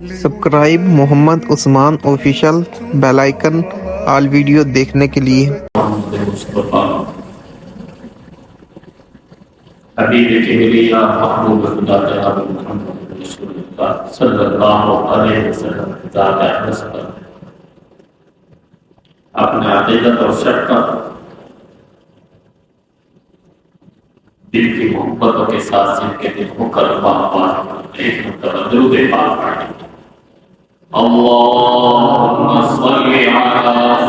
Subscribe Muhammad Usman official, bell icon آل video دیکھنے کے لیے۔ محمد مصطفیٰ حبیب کبریا محبوب خدا جناب محمد رسول اللہ صلی اللہ علیہ وسلم ذات اقدس پر اپنے عقیدت اور شفقت دل کی محبتوں کے ساتھ جن کے دل ہو کر پاک ایک مرتبہ درود پاک پڑھیں۔ اللهم صل على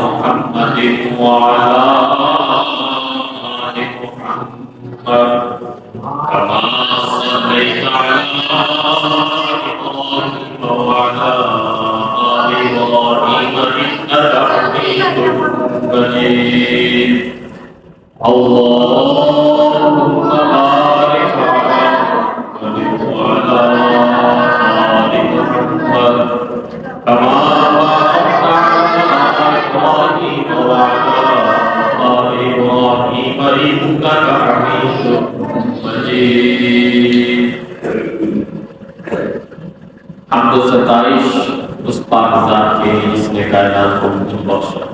محمد وعلى آل محمد كما صليت على إبراهيم وعلى آل إبراهيم إنك حميد مجيد اللهم بارك على محمد وعلى آل محمد كما باركت على إبراهيم وعلى آل إبراهيم إنك حميد مجيد۔ حمد و ستائش اس پاک ذات کے لیے جس نے کائنات کو مجھے بخشا،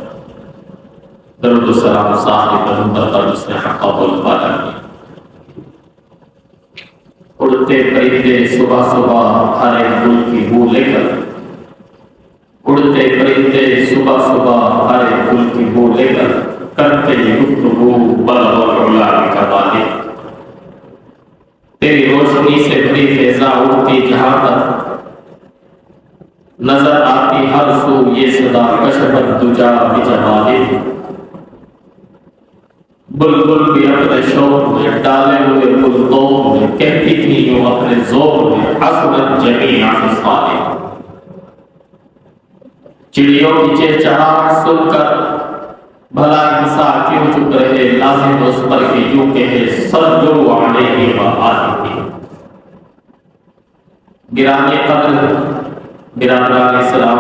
درود و سلام صاحب پیغمبر پر جس نے حق بول پایا کیا۔ اڑتے پرندے صبح صبح ہر ایک گل کی بو لے کر، اڑتے پرندے صبح صبح ہر ایک گل کی بو لے کر، کرتے گفتگو بلغ العلا کی کمالی۔ تیری روشنی سے بڑی فضا اڑتی جہاں تک، نظر آتی ہر سو یہ صدا کشفت دجا بجمالی۔ بلبل بھی اپنے شوق میں ڈالے ہوئے گلدوم میں کہتی تھی یوں اپنے زور میں حسنت جمیع خصالِ۔ چڑیوں کی چہچہاہٹ سن کر بھلا انسان کیوں چپ رہے، لازم اس پر کہ یوں کہے صلو علیہ وآلہ۔ گرامی قدر برادران اسلام،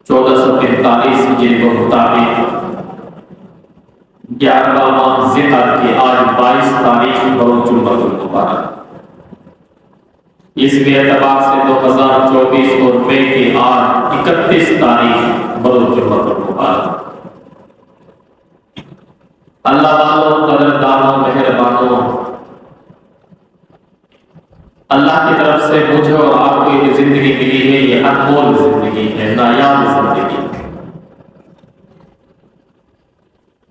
1443 ہجری کے مطابق 11واں ذکر کی آج 22 تاریخ بروز جمعہ المبارک، اس کے اعتبار سے 2024 اور مئی کی آج 31 تاریخ بروز جمعہ المبارک۔ اللہ والوں، قدردانوں، مہربانوں، اللہ کی طرف سے مجھے اور آپ کو یہ زندگی ملی ہے، یہ انمول زندگی ہے، نایاب زندگی ہے۔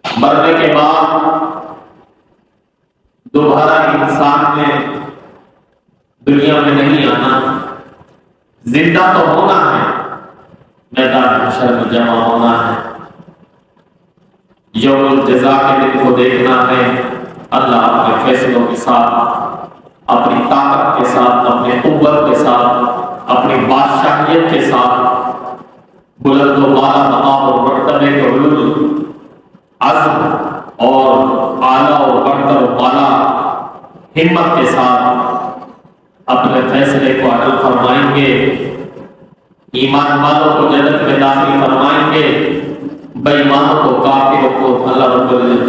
مرنے کے بعد دوبارہ انسان نے دنیا میں نہیں آنا، زندہ تو ہونا ہے، میدان حشر میں جمع ہونا ہے، یوم الجزاء کے دن کو دیکھنا ہے۔ اللہ اپنے فیصلوں کے ساتھ، اپنی طاقت کے ساتھ، اپنے قوت کے ساتھ، اپنی بادشاہیت کے ساتھ، بلند و بالا مقام اور مرتبے کے علو، عزم اور اعلیٰ و برتر و بالا ہمت کے ساتھ اپنے فیصلے کو عدل فرمائیں گے، ایمان والوں کو جنت میں داخل فرمائیں گے، بے ایمانوں کو، کافروں کو اللہ رب العزت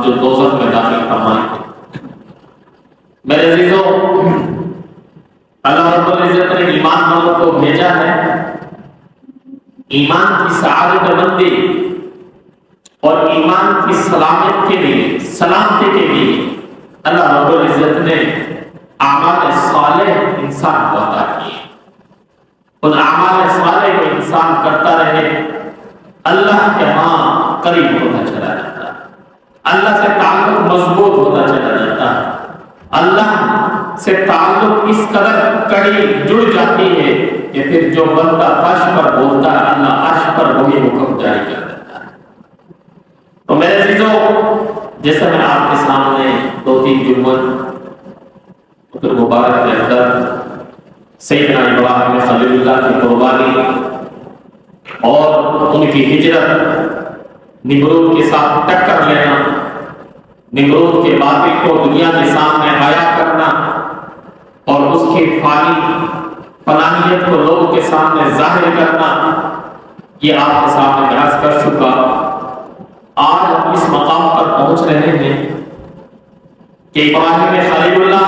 جو دوزخ میں داخل فرمائیں گے۔ میرے عزیزوں، اللہ رب العزت نے ایمان والوں کو بھیجا ہے ایمان کی سعادت مندی اور ایمان کی سلامت کے لیے، سلامتی کے لیے اللہ رب العزت نے اعمال صالح انسان کو عطا کیے۔ ان اعمال صالح کو انسان کرتا رہے، اللہ کے ہاں قریب ہوتا چلا جاتا ہے، اللہ سے تعلق مضبوط ہوتا چلا جاتا ہے، اللہ سے تعلق اس قدر کڑی جڑ جاتی ہے کہ پھر جو بندہ فرش پر بولتا ہے، اللہ عرش پر وہی حکم جاری کر دیتا ہے۔ تو میرے عزیزوں، جیسا میں آپ کے سامنے 2-3 جمل مبارک کے اندر سیدنا ابراہیم خلیل اللہ کی قربانی اور ان کی ہجرت، نمرود کے ساتھ ٹکر لینا، نمرود کے باطل کو دنیا کے سامنے حیا کرنا اور اس کی فانیت کو لوگوں کے سامنے ظاہر کرنا، یہ آپ کے سامنے بیان کر چکا۔ آج ہم اس مقام پر پہنچ رہے ہیں کہ ابراہیم خلیل اللہ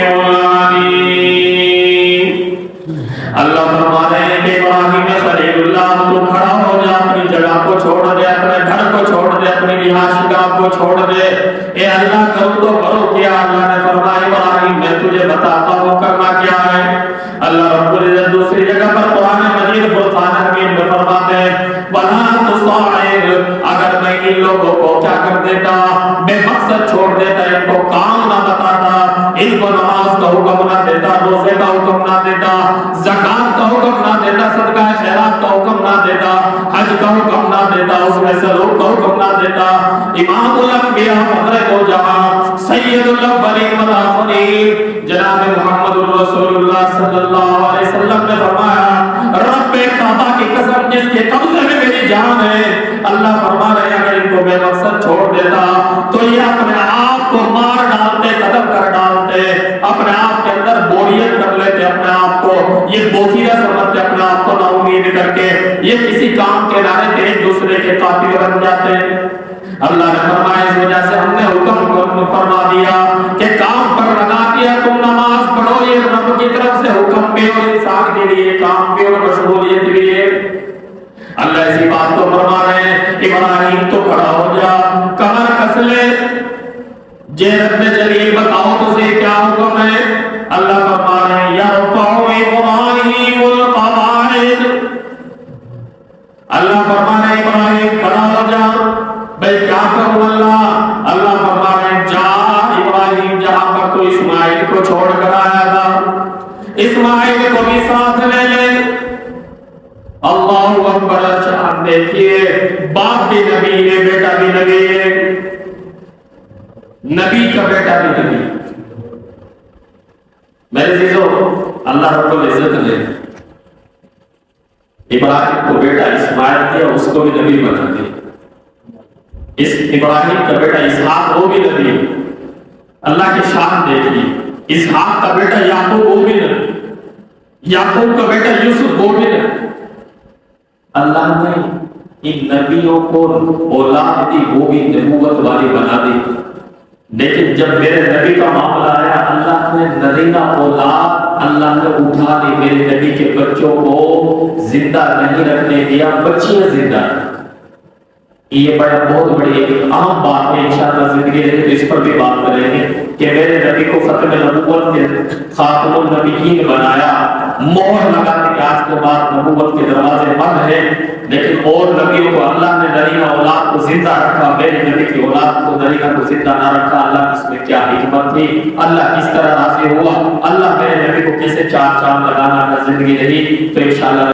العليم. اللہ فرما رہے ہیں کہ ابراہیم خلیلullah تو کھڑا ہو جا, اپنی جگہ کو چھوڑ دے, اپنے گھر کو چھوڑ دے, اپنی رہائش گاہ کو چھوڑ دے. اے اللہ کرو تو کرو کیا؟ اللہ نے فرمایا ابراہیم میں تجھے بتاتا ہوں کرنا کیا ہے. اللہ رب العزت دوسری جگہ پر قرآن مجید فرقان حمید میں فرماتے ہیں وَلَا تُصَاعِرْ, اگر میں ان لوگوں کو کیا کر دیتا, بے مقصد چھوڑ دیتا, ان کو کام نہ بتاتا, ان کو نماز کا حکم نہ دیتا, روزے کا حکم نہ دیتا, زکات کا حکم نہ دیتا, صدقہ خیرات کا حکم نہ دیتا, حج کا حکم نہ دیتا, اس میں سلوک کا حکم نہ دیتا. امام الانبیاء فخر دو جہاں سید الاولین والآخرین جناب محمد رسول اللہ صلی اللہ علیہ وسلم نے فرمایا رب کعبہ کی قسم جس کے قبضے میں میری جان ہے, اللہ فرما رہے ہیں اگر ان کو بے مقصد چھوڑ دیتا تو یہ اپنے آپ کو مار ڈالتے, قتل کر ڈالتے, اپنے آپ کے اندر بوریت کر لیتے, اپنے آپ کو یہ بوسیدہ سمجھتے, اپنے آپ کو نا امید کر کے یہ کسی کام کے نعرے پہ ایک دوسرے کے قاتل بن جاتے. اللہ نے فرمایا اس وجہ سے ہم نے حکم فرما دیا کہ کام پر لگا دیا, تم نماز پڑھو, یہ رب کی طرف سے حکم بھی اور انسان کے لیے کام بھی اور مشغولیت بھی ہے. اللہ اسی بات کو فرما رہے ہیں ابراہیم تو کھڑا ہو جا, کمر کس لے, جے رب جلیل بتاؤ تجھے کیا حکم ہے. اللہ فرما رہے ہیں یرفع ابراہیم القواعد, اللہ فرما رہے ہیں ابراہیم کھڑا ہو جا. بھئی کیا کروں اللہ؟ اللہ فرما رہے ہیں جا ابراہیم جہاں پر تو اسماعیل کو چھوڑ کر آیا تھا, اسماعیل کو بھی ساتھ لے لے. اللہ اکبر. چاند دیکھیے, باپ بھی نبی ہے, بیٹا بھی نبی ہے, نبی کا بیٹا بھی نبی. میرے عزیزو, اللہ رب العزت نے ابراہیم کو بیٹا اسماعیل دیا, اس کو بھی نبی بنا دیا. اس ابراہیم کا بیٹا اسحاق وہ بھی نبی. اللہ کی شان دیکھیے, اسحاق کا بیٹا یعقوب وہ بھی نبی, یعقوب کا بیٹا یوسف وہ بھی نبی. اللہ نے ان نبیوں کو اولاد دی, وہ بھی نبوت والی بنا دی. لیکن جب میرے نبی کا معاملہ آیا, اللہ نے نرینہ اولاد اللہ نے اٹھا دی, میرے نبی کے بچوں کو زندہ نہیں رکھنے دیا, بچیاں زندہ. یہ بہت بڑی ایک اہم بات ہے, انشاءاللہ زندگی رہے تو اس پر بھی بات کریں گے کہ میرے نبی کو ختم نبوت کے خاتم النبیین بنایا, مہر لگانے کے آج کے بعد نبوت کے دروازے بند ہیں, لیکن اور نبیوں کو اللہ نے نرینہ اولاد کو زندہ رکھا, میرے نبی کی اولاد کو نرینہ کو زندہ نہ رکھا. اللہ اس میں کیا حکمت تھی, اللہ کس طرح راضی ہوا, اللہ میرے نبی کو کیسے چار چاند لگانا کا زندگی رہی. تو انشاءاللہ